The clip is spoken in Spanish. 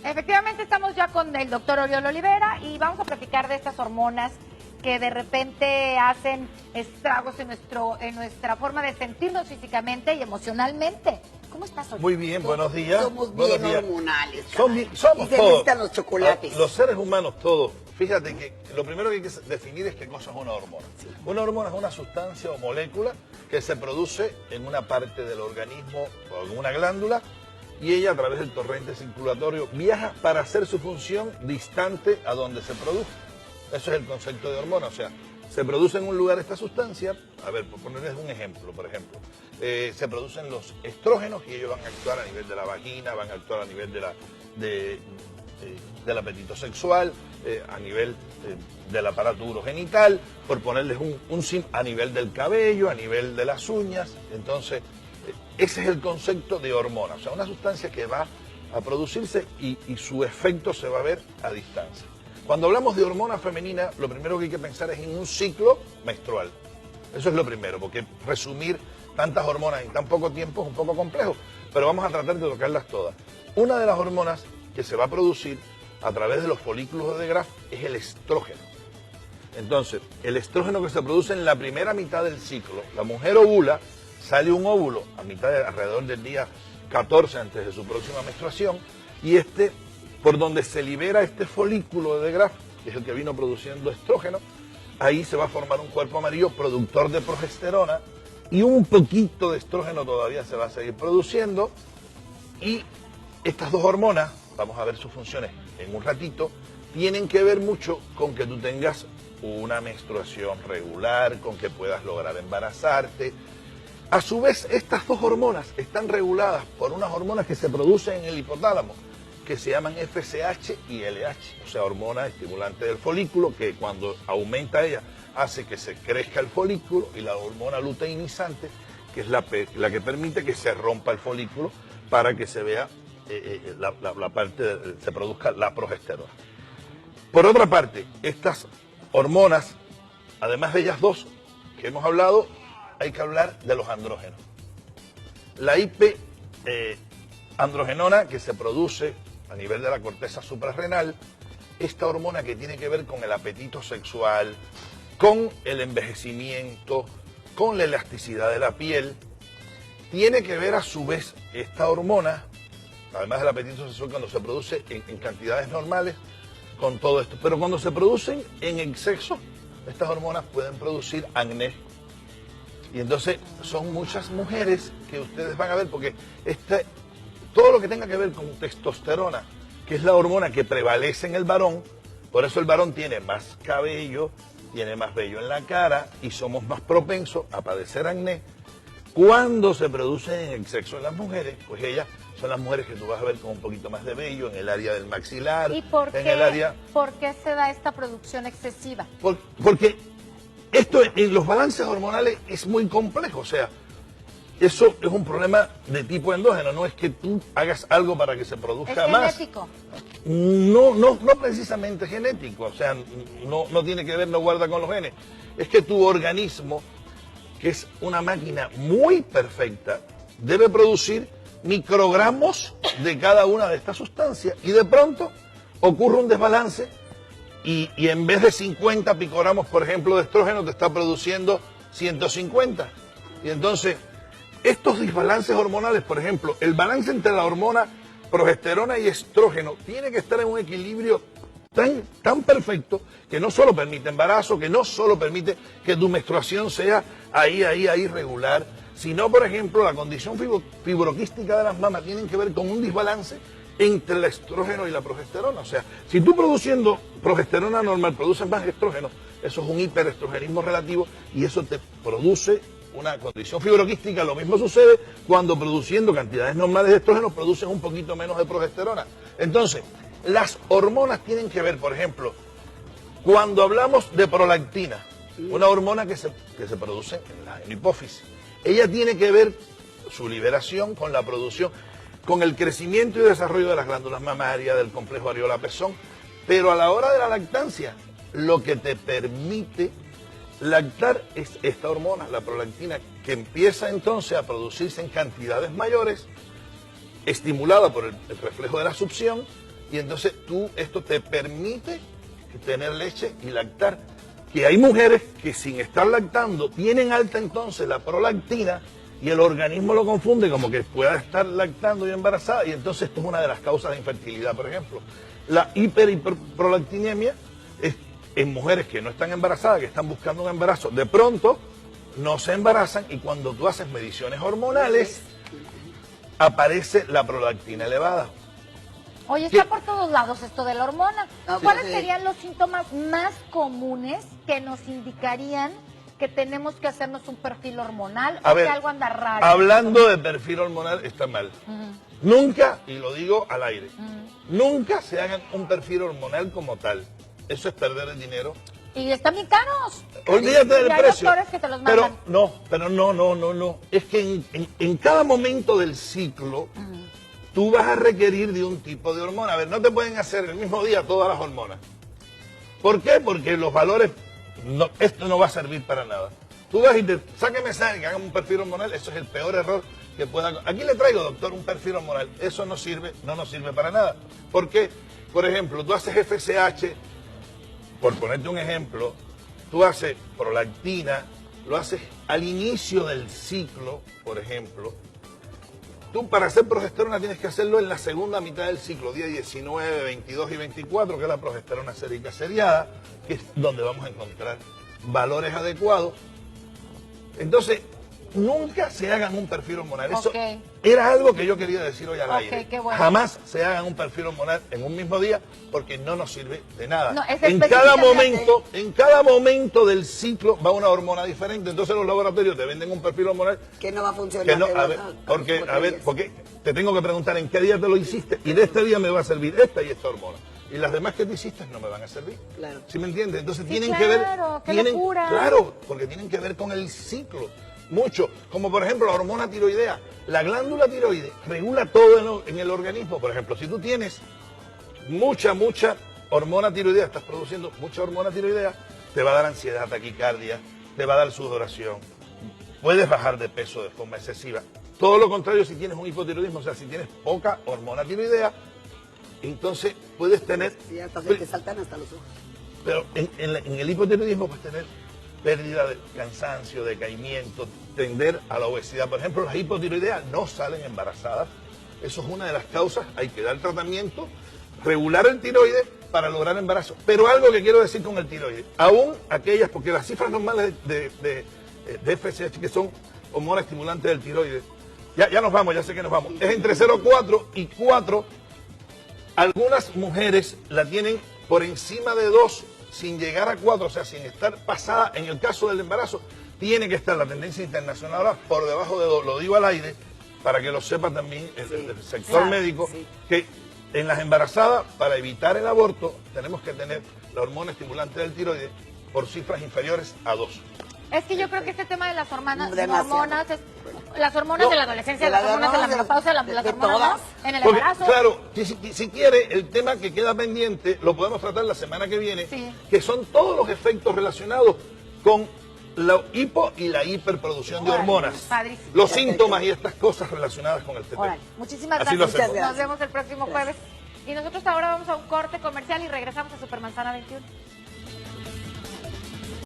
Efectivamente estamos ya con el doctor Oriol Olivera y vamos a platicar de estas hormonas que de repente hacen estragos en nuestra forma de sentirnos físicamente y emocionalmente. ¿Cómo estás, Oriol? Muy bien, buenos días. Somos buenos bien días. hormonales. Somos y se todos. necesitan los chocolates. Los seres humanos todos. Fíjate que lo primero que hay que definir es qué cosa es una hormona. Sí. Una hormona es una sustancia o molécula que se produce en una parte del organismo o en una glándula y ella a través del torrente circulatorio viaja para hacer su función distante a donde se produce. Eso es el concepto de hormona, o sea, se produce en un lugar esta sustancia, a ver, por ponerles un ejemplo, se producen los estrógenos y ellos van a actuar a nivel de la vagina, van a actuar a nivel del apetito sexual, a nivel del aparato urogenital, por ponerles a nivel del cabello, a nivel de las uñas. Entonces, ese es el concepto de hormona, o sea, una sustancia que va a producirse y su efecto se va a ver a distancia. Cuando hablamos de hormona femenina, lo primero que hay que pensar es en un ciclo menstrual. Eso es lo primero, porque resumir tantas hormonas en tan poco tiempo es un poco complejo, pero vamos a tratar de tocarlas todas. Una de las hormonas que se va a producir a través de los folículos de Graf es el estrógeno. Entonces, el estrógeno que se produce en la primera mitad del ciclo, la mujer ovula, sale un óvulo alrededor del día 14 antes de su próxima menstruación, y por donde se libera este folículo de Graf, que es el que vino produciendo estrógeno, ahí se va a formar un cuerpo amarillo productor de progesterona y un poquito de estrógeno todavía se va a seguir produciendo. Y estas dos hormonas, vamos a ver sus funciones en un ratito, tienen que ver mucho con que tú tengas una menstruación regular, con que puedas lograr embarazarte. A su vez, estas dos hormonas están reguladas por unas hormonas que se producen en el hipotálamo, que se llaman FSH y LH, o sea, hormona estimulante del folículo, que cuando aumenta ella hace que se crezca el folículo, y la hormona luteinizante, que es la que permite que se rompa el folículo para que se vea se produzca la progesterona. Por otra parte, estas hormonas, además de ellas dos que hemos hablado, hay que hablar de los andrógenos. La androgenona, que se produce a nivel de la corteza suprarrenal, esta hormona que tiene que ver con el apetito sexual, con el envejecimiento, con la elasticidad de la piel, tiene que ver a su vez esta hormona, además del apetito sexual, cuando se produce en cantidades normales, con todo esto. Pero cuando se producen en exceso, estas hormonas pueden producir acné. Y entonces son muchas mujeres que ustedes van a ver, porque todo lo que tenga que ver con testosterona, que es la hormona que prevalece en el varón, por eso el varón tiene más cabello, tiene más vello en la cara y somos más propensos a padecer acné. Cuando se produce en exceso en las mujeres, pues ellas son las mujeres que tú vas a ver con un poquito más de vello en el área del maxilar. ¿Y por qué se da esta producción excesiva? Porque esto en los balances hormonales es muy complejo, o sea, eso es un problema de tipo endógeno, no es que tú hagas algo para que se produzca más. ¿Es genético? No precisamente genético, o sea, no tiene que ver, no guarda con los genes. Es que tu organismo, que es una máquina muy perfecta, debe producir microgramos de cada una de estas sustancias y de pronto ocurre un desbalance y en vez de 50 picogramos, por ejemplo, de estrógeno, te está produciendo 150. Y entonces, estos desbalances hormonales, por ejemplo, el balance entre la hormona progesterona y estrógeno tiene que estar en un equilibrio tan perfecto que no solo permite embarazo, que no solo permite que tu menstruación sea ahí regular, sino, por ejemplo, la condición fibroquística de las mamas tienen que ver con un desbalance entre el estrógeno y la progesterona. O sea, si tú produciendo progesterona normal produces más estrógeno, eso es un hiperestrogenismo relativo y eso te produce una condición fibroquística. Lo mismo sucede cuando produciendo cantidades normales de estrógeno produces un poquito menos de progesterona. Entonces, las hormonas tienen que ver, por ejemplo, cuando hablamos de prolactina, una hormona que se produce en la hipófisis, ella tiene que ver su liberación con la producción, con el crecimiento y desarrollo de las glándulas mamarias, del complejo areola-pezón, pero a la hora de la lactancia, lo que te permite lactar es esta hormona, la prolactina, que empieza entonces a producirse en cantidades mayores estimulada por el reflejo de la succión, y entonces esto te permite tener leche y lactar. Que hay mujeres que sin estar lactando tienen alta entonces la prolactina y el organismo lo confunde como que pueda estar lactando y embarazada, y entonces esto es una de las causas de infertilidad, por ejemplo. La hiperprolactinemia es en mujeres que no están embarazadas, que están buscando un embarazo, de pronto no se embarazan, y cuando tú haces mediciones hormonales aparece la prolactina elevada. Oye, está por todos lados esto de la hormona. ¿Cuáles serían los síntomas más comunes que nos indicarían que tenemos que hacernos un perfil hormonal o que algo anda raro? Hablando de perfil hormonal, está mal. Nunca, y lo digo al aire, nunca se hagan un perfil hormonal como tal. Eso es perder el dinero. Y están bien caros. Olvídate del precio. Hay doctores que te los mandan. Pero no. Es que en cada momento del ciclo, tú vas a requerir de un tipo de hormona. A ver, no te pueden hacer el mismo día todas las hormonas. ¿Por qué? Porque los valores, esto no va a servir para nada. Tú vas y sáqueme sangre, que hagan un perfil hormonal, eso es el peor error que puedan. Aquí le traigo, doctor, un perfil hormonal. Eso no nos sirve para nada. ¿Por qué? Por ejemplo, tú haces FSH, por ponerte un ejemplo, tú haces prolactina, lo haces al inicio del ciclo, por ejemplo. Tú para hacer progesterona tienes que hacerlo en la segunda mitad del ciclo, día 19, 22 y 24, que es la progesterona sérica seriada, que es donde vamos a encontrar valores adecuados. Entonces, nunca se hagan un perfil hormonal. Eso era algo que yo quería decir hoy al aire. Bueno. Jamás se hagan un perfil hormonal en un mismo día, porque no nos sirve de nada. No, en cada momento del ciclo va una hormona diferente. Entonces los laboratorios te venden un perfil hormonal que no va a funcionar. Porque te tengo que preguntar en qué día te lo hiciste, y de este día me va a servir esta y esta hormona. Y las demás que tú hiciste no me van a servir. Claro. ¿Sí me entiendes? Entonces tienen que ver. Claro, porque tienen que ver con el ciclo. Mucho, como por ejemplo la hormona tiroidea. La glándula tiroides regula todo en el organismo. Por ejemplo, si tú tienes mucha hormona tiroidea, estás produciendo mucha hormona tiroidea, te va a dar ansiedad, taquicardia, te va a dar sudoración, puedes bajar de peso de forma excesiva. Todo lo contrario si tienes un hipotiroidismo, o sea, si tienes poca hormona tiroidea, entonces puedes tener... Sí, hasta se te saltan hasta los ojos. Pero en el hipotiroidismo puedes tener pérdida de cansancio, decaimiento, tender a la obesidad. Por ejemplo, las hipotiroideas no salen embarazadas. Eso es una de las causas. Hay que dar tratamiento, regular el tiroides para lograr embarazo. Pero algo que quiero decir con el tiroides, aún aquellas, porque las cifras normales de FSH, que son hormonas estimulantes del tiroides, ya nos vamos, ya sé que nos vamos, es entre 0,4 y 4. Algunas mujeres la tienen por encima de 2, sin llegar a 4, o sea, sin estar pasada. En el caso del embarazo, tiene que estar la tendencia internacional ahora por debajo de 2. Lo digo al aire para que lo sepa también el sector médico, que en las embarazadas, para evitar el aborto, tenemos que tener la hormona estimulante del tiroides por cifras inferiores a 2. Es que yo creo que este tema de las hormonas las hormonas de la adolescencia, las hormonas de la menopausia, las hormonas en el embarazo. Claro, si quiere, el tema que queda pendiente lo podemos tratar la semana que viene, que son todos los efectos relacionados con la hipo y la hiperproducción de hormonas. Padrísimo. Los síntomas y estas cosas relacionadas con el tema. Muchísimas gracias. Nos vemos el próximo jueves. Y nosotros ahora vamos a un corte comercial y regresamos a Supermanzana 21.